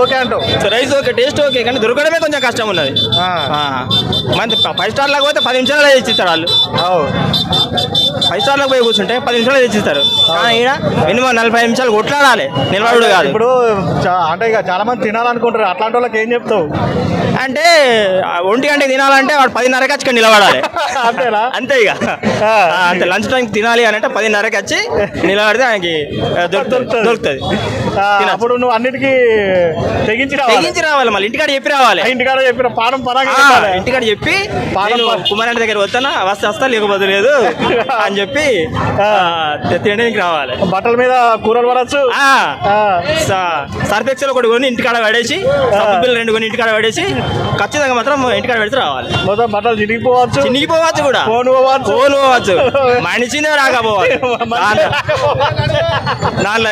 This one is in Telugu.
ఓకే అంటావు. రైస్ ఓకే, టేస్ట్ ఓకే, కానీ దొరకడమే కొంచెం కష్టం ఉన్నది. మంచి 5 స్టార్లకు పోతే 10 నిమిషాలు తెచ్చిస్తారు వాళ్ళు. 5 స్టార్లకు పోయి కూర్చుంటే 10 నిమిషాలు తెచ్చిస్తారు. కానీ ఈడ మినిమం 45 నిమిషాలు కొట్లాడాలి, నిలబడు కాదు. ఇప్పుడు అంటే ఇక చాలా మంది తినాలనుకుంటారు, అట్లాంటి వాళ్ళకి ఏం చెప్తావు? అంటే 1 గంటకి తినాలంటే వాడు 10:30కి వచ్చి నిలబడాలి. అంతేనా? అంతే ఇక. అంతే, లంచ్ టైంకి తినాలి అని అంటే 10:30కి వచ్చి నిలబడితే ఆయనకి దొరుకుతుంది. అప్పుడు నువ్వు అన్నిటికీ తెగించి రావాలి, మళ్ళీ ఇంటికాడ చెప్పి రావాలి. ఇంటికాడ చెప్పిన పానం ఇంటికాడ చెప్పి కుమారాంటి దగ్గర వస్తానా, వస్తా లేకపోతే లేదు అని చెప్పి తినడానికి రావాలి. బట్టల మీద కూరలు పడచ్చు. సర్ఫెక్సల్ ఒకటి కొని ఇంటికాడ పడేసి, సబ్బు బిల్లు 2 కొని ఇంటికాడ పడేసి ఖచ్చితంగా మాత్రం ఇంటికాడ పెడితే రావాలి. మొత్తం బట్టలు చినిగిపోవచ్చు కూడా, ఫోన్ పోవచ్చు, మనిషినే రాకపోవచ్చు. దాంట్లో